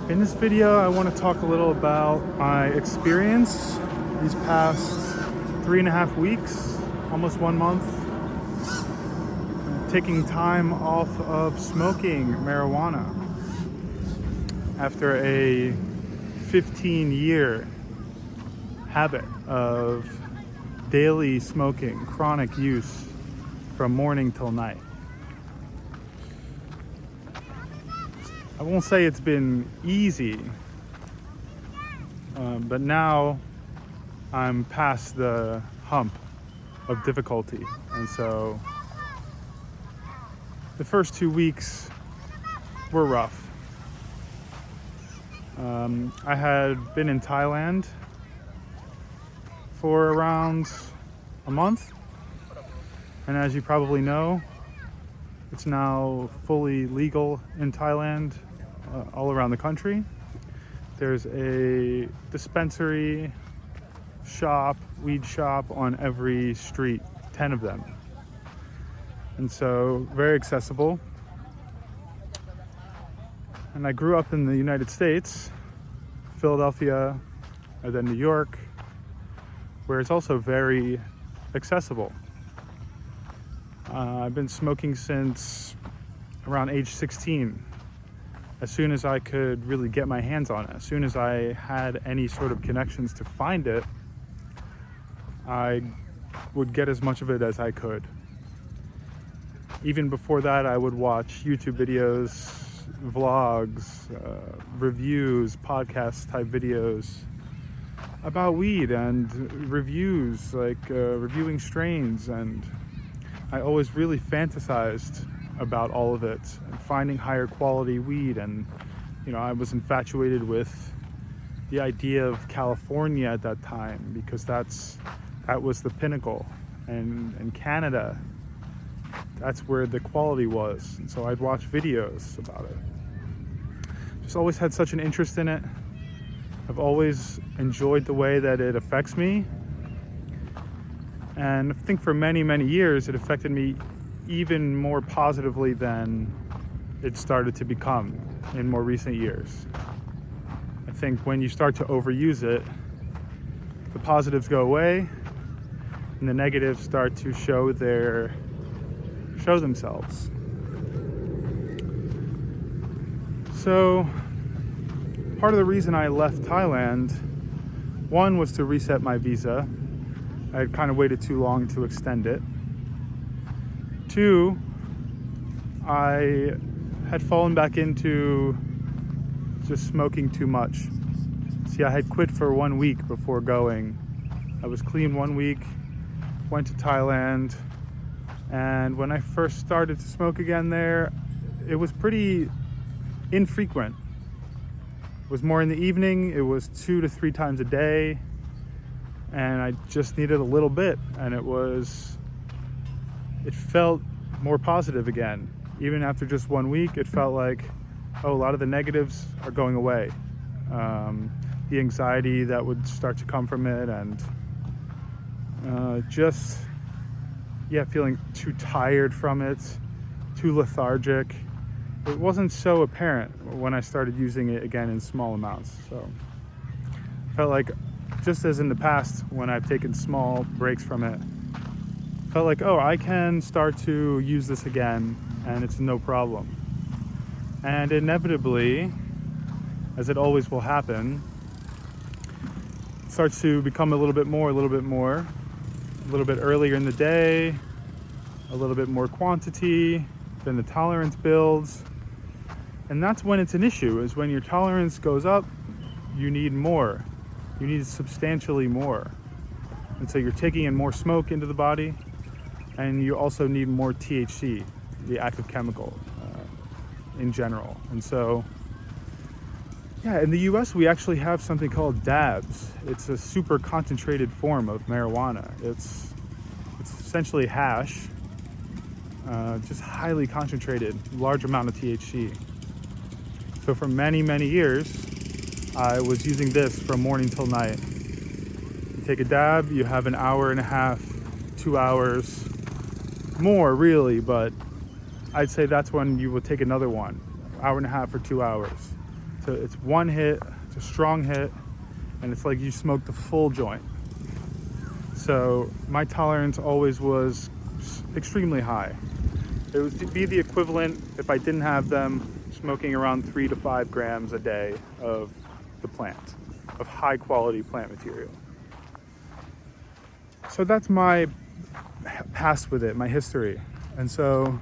In this video, I want to talk a little about my experience these past 3.5 weeks, almost 1 month, taking time off of smoking marijuana after a 15-year habit of daily smoking, chronic use from morning till night. I won't say it's been easy, but now I'm past the hump of difficulty. And so the first 2 weeks were rough. I had been in Thailand for around a month. And as you probably know, it's now fully legal in Thailand, all around the country. There's a dispensary shop, weed shop on every street, 10 of them. And so very accessible. And I grew up in the United States, Philadelphia, and then New York, where it's also very accessible. I've been smoking since around age 16. As soon as I could really get my hands on it, as soon as I had any sort of connections to find it, I would get as much of it as I could. Even before that, I would watch YouTube videos, vlogs, reviews, podcast type videos about weed and reviews, like reviewing strains, and I always really fantasized about all of it and finding higher quality weed. And I was infatuated with the idea of California at that time, because that was the pinnacle, and Canada, that's where the quality was. And so I'd watch videos about it. Just always had such an interest in it. I've always enjoyed the way that it affects me, and I think for many years it affected me even more positively than it started to become in more recent years. I think when you start to overuse it, the positives go away and the negatives start to show themselves. So part of the reason I left Thailand, one, was to reset my visa. I had kind of waited too long to extend it. 2, I had fallen back into just smoking too much. See, I had quit for 1 week before going. I was clean 1 week, went to Thailand, and when I first started to smoke again there, it was pretty infrequent. It was more in the evening. It was 2 to 3 times a day, and I just needed a little bit, and it felt more positive again. Even after just 1 week, it felt like, a lot of the negatives are going away. The anxiety that would start to come from it, and feeling too tired from it, too lethargic. It wasn't so apparent when I started using it again in small amounts. So I felt like, just as in the past when I've taken small breaks from it, felt like, I can start to use this again and it's no problem. And inevitably, as it always will happen, it starts to become a little bit earlier in the day, a little bit more quantity, then the tolerance builds. And that's when it's an issue, is when your tolerance goes up, you need more. You need substantially more. And so you're taking in more smoke into the body, and you also need more THC, the active chemical, in general. And so, in the US, we actually have something called dabs. It's a super concentrated form of marijuana. It's essentially hash, just highly concentrated, large amount of THC. So for many years, I was using this from morning till night. You take a dab, you have an hour and a half, 2 hours, more really, but I'd say that's when you would take another one, hour and a half or 2 hours, It's one hit, it's a strong hit, and it's like you smoked a full joint. So my tolerance always was extremely high. It would be the equivalent, if I didn't have them, smoking around 3 to 5 grams a day of the plant, of high quality plant material. So that's my past with it, my history. And so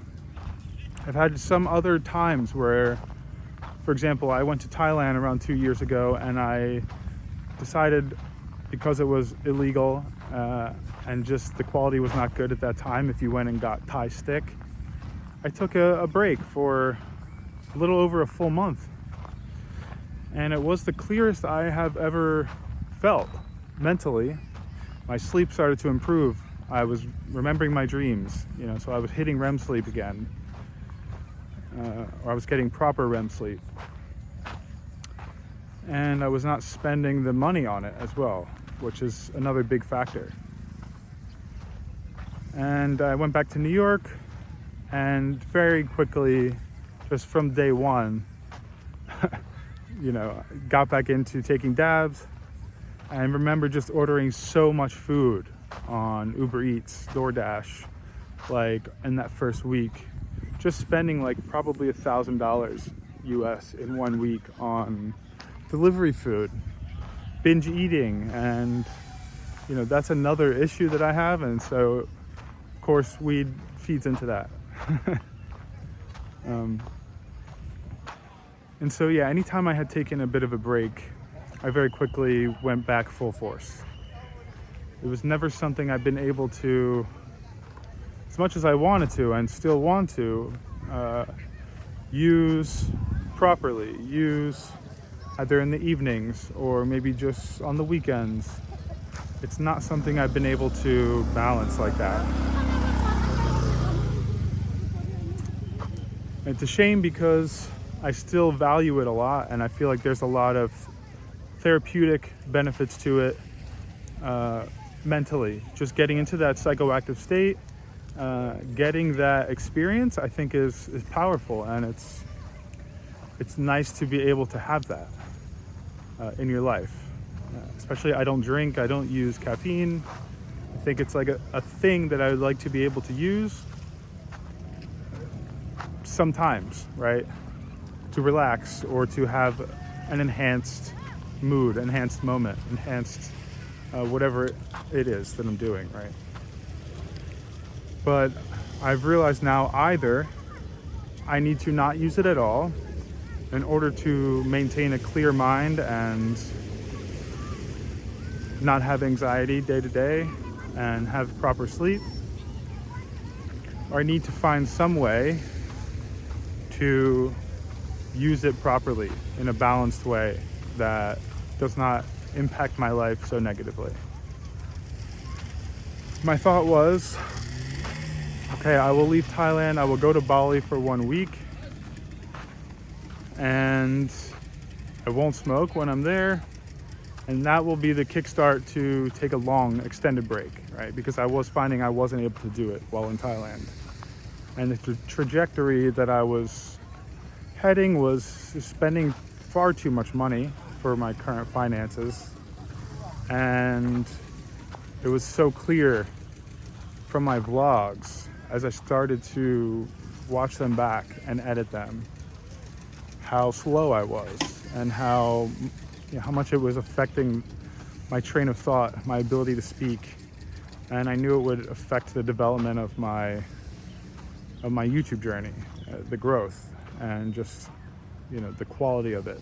I've had some other times where, for example, I went to Thailand around 2 years ago, and I decided, because it was illegal and just the quality was not good at that time if you went and got Thai stick, I took a break for a little over a full month. And it was the clearest I have ever felt mentally. My sleep started to improve. I was remembering my dreams, so I was hitting REM sleep again. Or I was getting proper REM sleep. And I was not spending the money on it as well, which is another big factor. And I went back to New York, and very quickly, just from day one, got back into taking dabs. And I remember just ordering so much food on Uber Eats, DoorDash, like in that first week, just spending like probably $1,000 US in 1 week on delivery food, binge eating, and that's another issue that I have, and so of course weed feeds into that. And so anytime I had taken a bit of a break, I very quickly went back full force. It was never something I've been able to, as much as I wanted to and still want to, use properly, use either in the evenings or maybe just on the weekends. It's not something I've been able to balance like that. It's a shame because I still value it a lot, and I feel like there's a lot of therapeutic benefits to it mentally. Just getting into that psychoactive state, getting that experience, I think is powerful, and it's nice to be able to have that in your life. Especially, I don't drink, I don't use caffeine. I think it's like a thing that I would like to be able to use sometimes, right? To relax or to have an enhanced mood, enhanced moment, enhanced whatever it is that I'm doing, right? But I've realized now either I need to not use it at all in order to maintain a clear mind and not have anxiety day to day and have proper sleep, or I need to find some way to use it properly in a balanced way that does not impact my life so negatively. My thought was, okay, I will leave Thailand, I will go to Bali for 1 week, and I won't smoke when I'm there, and that will be the kickstart to take a long extended break, right? Because I was finding I wasn't able to do it while in Thailand. And the trajectory that I was heading was spending far too much money for my current finances. And it was so clear from my vlogs as I started to watch them back and edit them, how slow I was and how much it was affecting my train of thought, my ability to speak. And I knew it would affect the development of my YouTube journey, the growth, and just, the quality of it.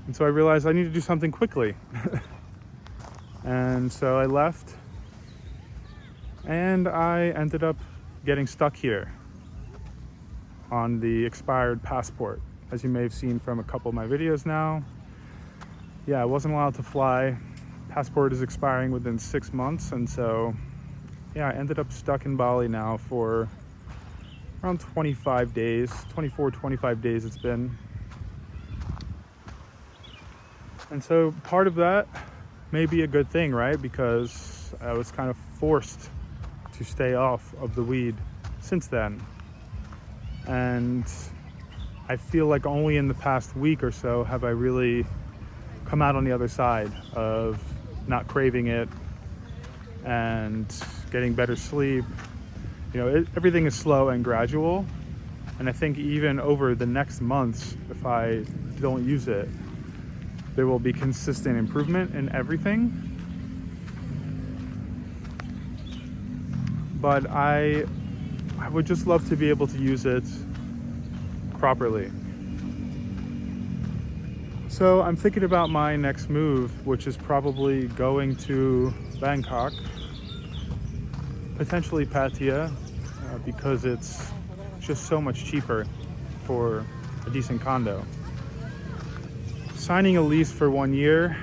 And so I realized I need to do something quickly. And so I left, and I ended up getting stuck here on the expired passport, as you may have seen from a couple of my videos now. Yeah, I wasn't allowed to fly. Passport is expiring within 6 months, and so I ended up stuck in Bali now for around 25 days, 24, 25 days it's been. And so part of that may be a good thing, right? Because I was kind of forced to stay off of the weed since then. And I feel like only in the past week or so have I really come out on the other side of not craving it and getting better sleep. Everything is slow and gradual, and I think even over the next months, if I don't use it, there will be consistent improvement in everything. But I would just love to be able to use it properly. So I'm thinking about my next move, which is probably going to Bangkok, potentially Pattaya, because it's just so much cheaper for a decent condo. Signing a lease for 1 year,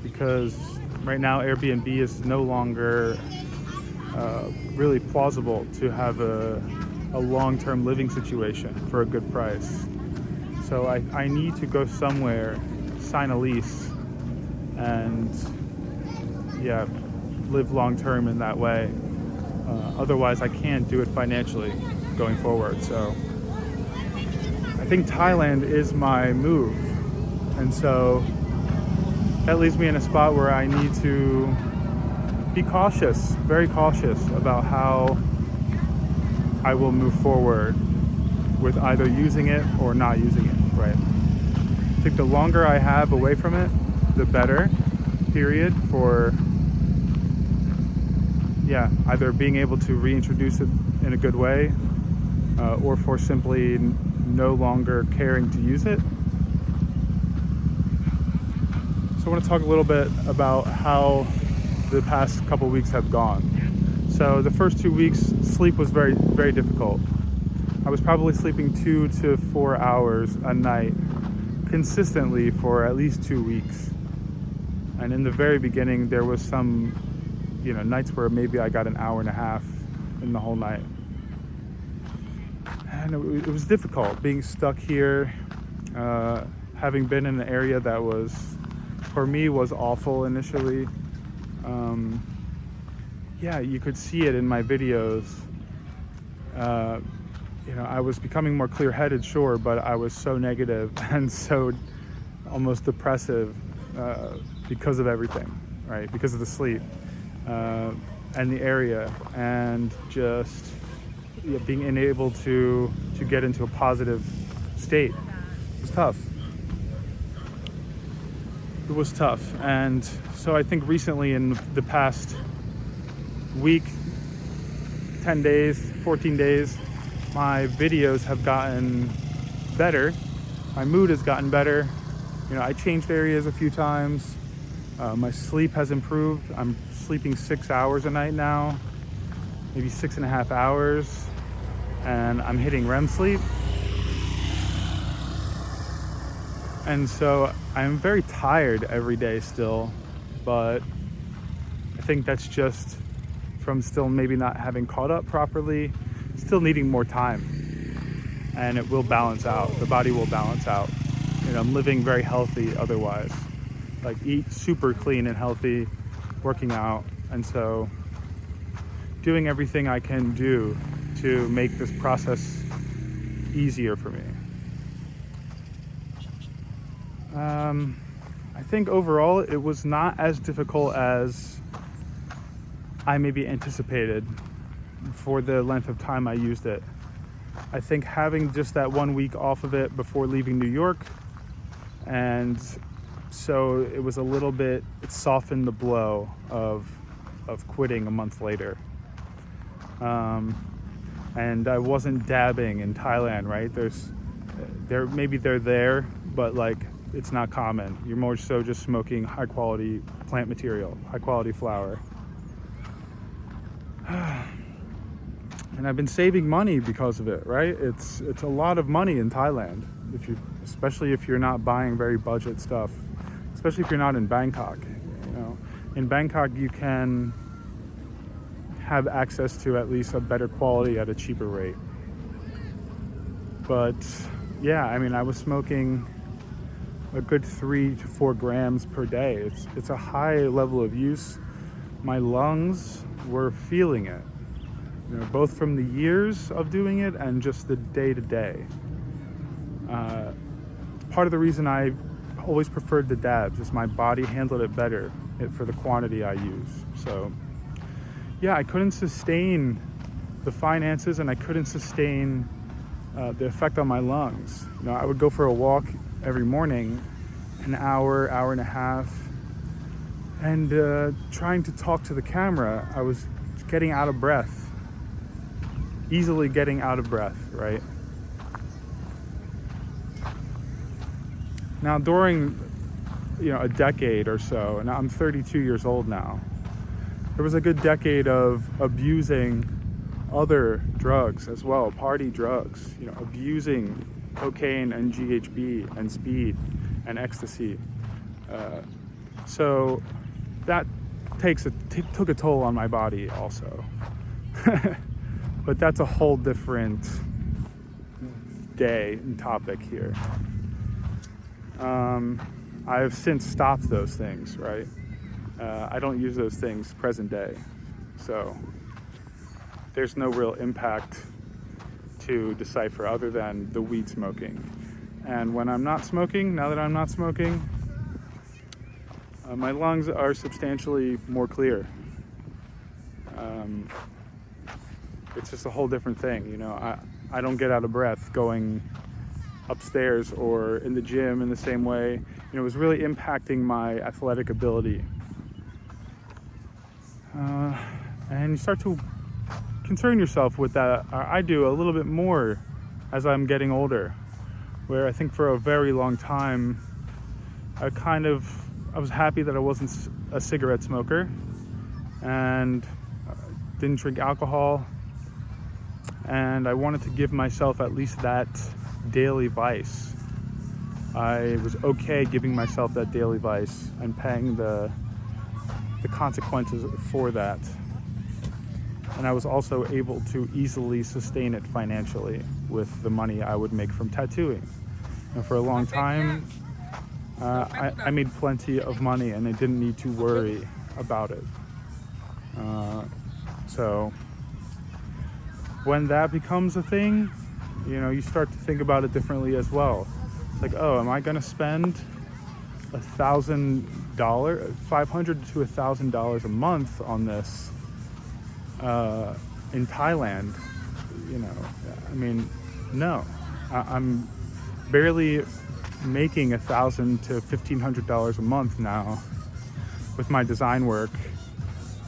because right now Airbnb is no longer really plausible to have a long-term living situation for a good price. So I need to go somewhere, sign a lease, and live long-term in that way. Otherwise, I can't do it financially going forward. So I think Thailand is my move. And so that leaves me in a spot where I need to be cautious, very cautious about how I will move forward with either using it or not using it, right? I think the longer I have away from it, the better, period, for either being able to reintroduce it in a good way, or for simply no longer caring to use it. So I want to talk a little bit about how the past couple weeks have gone. So the first 2 weeks, sleep was very, very difficult. I was probably sleeping 2 to 4 hours a night consistently for at least 2 weeks. And in the very beginning, there was some nights where maybe I got an hour and a half in the whole night. And it was difficult being stuck here, having been in an area that for me was awful initially. You could see it in my videos. I was becoming more clear-headed, sure, but I was so negative and so almost depressive because of everything, right? Because of the sleep and the area, and just being unable to get into a positive state. It was tough. It was tough. And so I think recently, in the past week, 10 days, 14 days, my videos have gotten better. My mood has gotten better. I changed areas a few times. My sleep has improved. I'm sleeping 6 hours a night now, maybe 6.5 hours, and I'm hitting REM sleep. And so I'm very tired every day still, but I think that's just from still maybe not having caught up properly, still needing more time. And it will balance out. The body will balance out. I'm living very healthy otherwise. Like, eat super clean and healthy, working out. And so doing everything I can do to make this process easier for me. I think overall it was not as difficult as I maybe anticipated for the length of time I used it. I think having just that 1 week off of it before leaving New York, and so it was a little bit, it softened the blow of quitting a month later. And I wasn't dabbing in Thailand, right? Maybe they're there, but like, it's not common. You're more so just smoking high quality plant material, high quality flower. And I've been saving money because of it, right? It's a lot of money in Thailand, especially if you're not buying very budget stuff, especially if you're not in Bangkok. In Bangkok, you can have access to at least a better quality at a cheaper rate. But I was smoking a good 3 to 4 grams per day. It's a high level of use. My lungs were feeling it. both from the years of doing it and just the day-to-day. Part of the reason I always preferred the dabs is my body handled it better for the quantity I use. So yeah, I couldn't sustain the finances, and I couldn't sustain the effect on my lungs. I would go for a walk every morning, an hour and a half, and trying to talk to the camera, I was getting out of breath, easily getting out of breath, right? Now, during a decade or so, and I'm 32 years old now, there was a good decade of abusing other drugs as well, party drugs, abusing cocaine and GHB and speed and ecstasy. So that took a toll on my body also. But that's a whole different day and topic here. I've since stopped those things, right? I don't use those things present day. So there's no real impact to decipher other than the weed smoking. And when I'm not smoking, now that I'm not smoking, my lungs are substantially more clear. It's just a whole different thing. I don't get out of breath going upstairs or in the gym in the same way. It was really impacting my athletic ability. And you start to concern yourself with that. I do a little bit more as I'm getting older, where I think for a very long time I was happy that I wasn't a cigarette smoker and didn't drink alcohol, and I wanted to give myself at least that daily vice. I was okay giving myself that daily vice and paying the consequences for that. And I was also able to easily sustain it financially with the money I would make from tattooing. And for a long time, I made plenty of money and I didn't need to worry about it. So when that becomes a thing, you start to think about it differently as well. It's like, oh, am I gonna spend $1,000, $500 to $1,000 a month on this in Thailand? No. I'm barely making $1,000 to $1,500 a month now with my design work,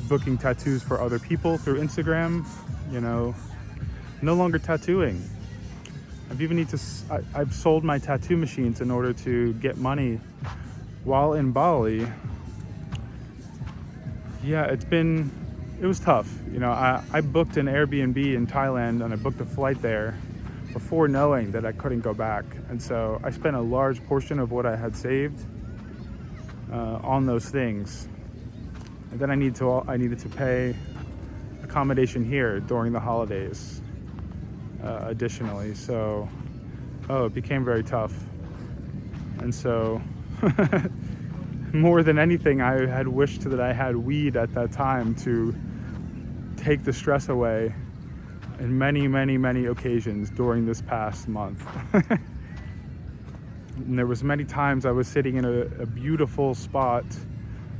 booking tattoos for other people through Instagram. No longer tattooing. I've sold my tattoo machines in order to get money while in Bali. Yeah, it was tough. I booked an Airbnb in Thailand and I booked a flight there before knowing that I couldn't go back. And so I spent a large portion of what I had saved on those things. And then I needed to pay accommodation here during the holidays additionally. So, it became very tough. And so more than anything, I had wished that I had weed at that time to take the stress away in many, many, many occasions during this past month. And there was many times I was sitting in a beautiful spot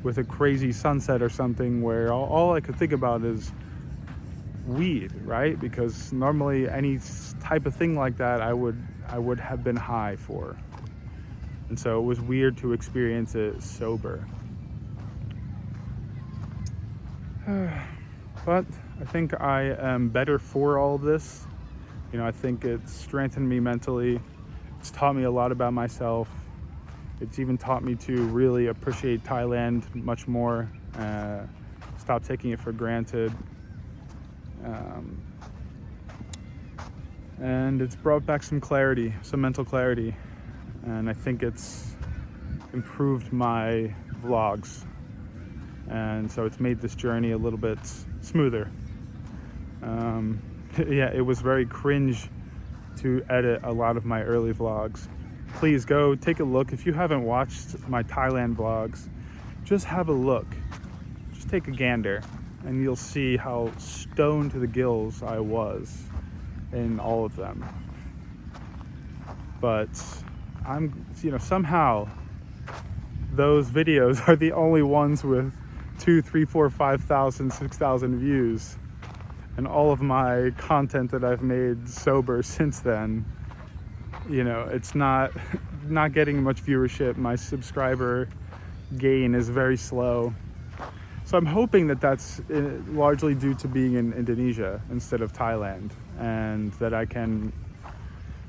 with a crazy sunset or something where all I could think about is weed, right? Because normally any type of thing like that I would have been high for. And so it was weird to experience it sober. But I think I am better for all of this. I think it's strengthened me mentally. It's taught me a lot about myself. It's even taught me to really appreciate Thailand much more. Stop taking it for granted. And it's brought back some clarity, some mental clarity. And I think it's improved my vlogs. And so it's made this journey a little bit smoother. Yeah, it was very cringe to edit a lot of my early vlogs. Please go take a look. If you haven't watched my Thailand vlogs, just have a look. Just take a gander. and you'll see how stoned to the gills I was in all of them. But somehow those videos are the only ones with 2, 3, 4, 5,000, 6,000 views. And all of my content that I've made sober since then, it's not getting much viewership. My subscriber gain is very slow. So I'm hoping that that's largely due to being in Indonesia instead of Thailand, and that I can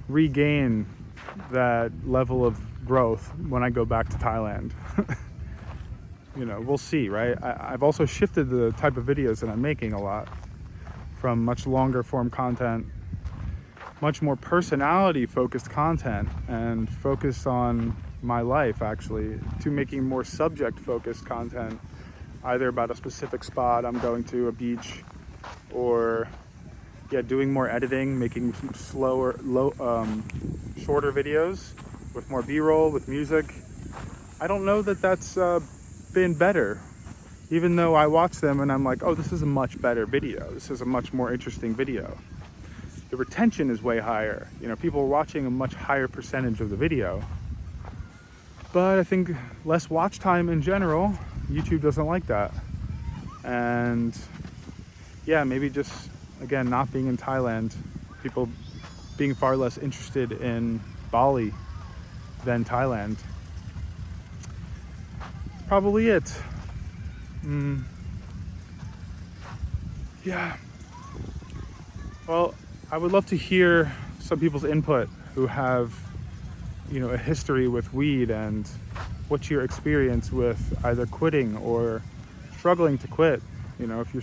regain that level of growth when I go back to Thailand. We'll see, right? I've also shifted the type of videos that I'm making a lot, from much longer form content, much more personality focused content and focused on my life, actually, to making more subject focused content, either about a specific spot I'm going to, a beach, or doing more editing, making some shorter videos with more B-roll, with music. I don't know that that's been better, even though I watch them and I'm like, oh, this is a much better video. This is a much more interesting video. The retention is way higher. People are watching a much higher percentage of the video. But I think less watch time in general, YouTube doesn't like that. And maybe just, again, not being in Thailand, people being far less interested in Bali than Thailand. That's probably it. Well, I would love to hear some people's input who have, a history with weed, and what's your experience with either quitting or struggling to quit. If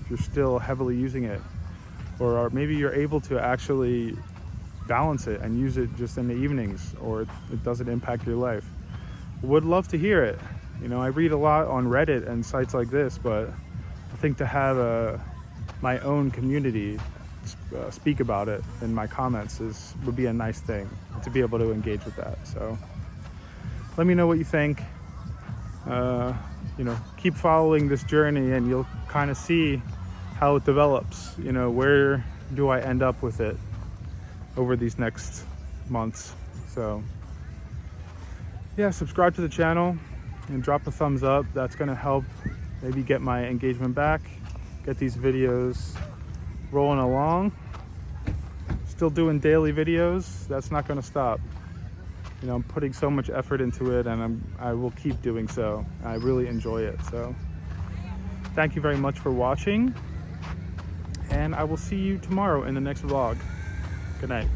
you're still heavily using it, or maybe you're able to actually balance it and use it just in the evenings, or it doesn't impact your life. Would love to hear it. I read a lot on Reddit and sites like this, but I think to have my own community speak about it in my comments would be a nice thing, to be able to engage with that. So let me know what you think. Keep following this journey and you'll kind of see how it develops. Where do I end up with it over these next months? So subscribe to the channel and drop a thumbs up. That's going to help maybe get my engagement back, get these videos rolling along. Still doing daily videos. That's not going to stop. I'm putting so much effort into it, and I will keep doing so. I really enjoy it. So thank you very much for watching, and I will see you tomorrow in the next vlog. Good night.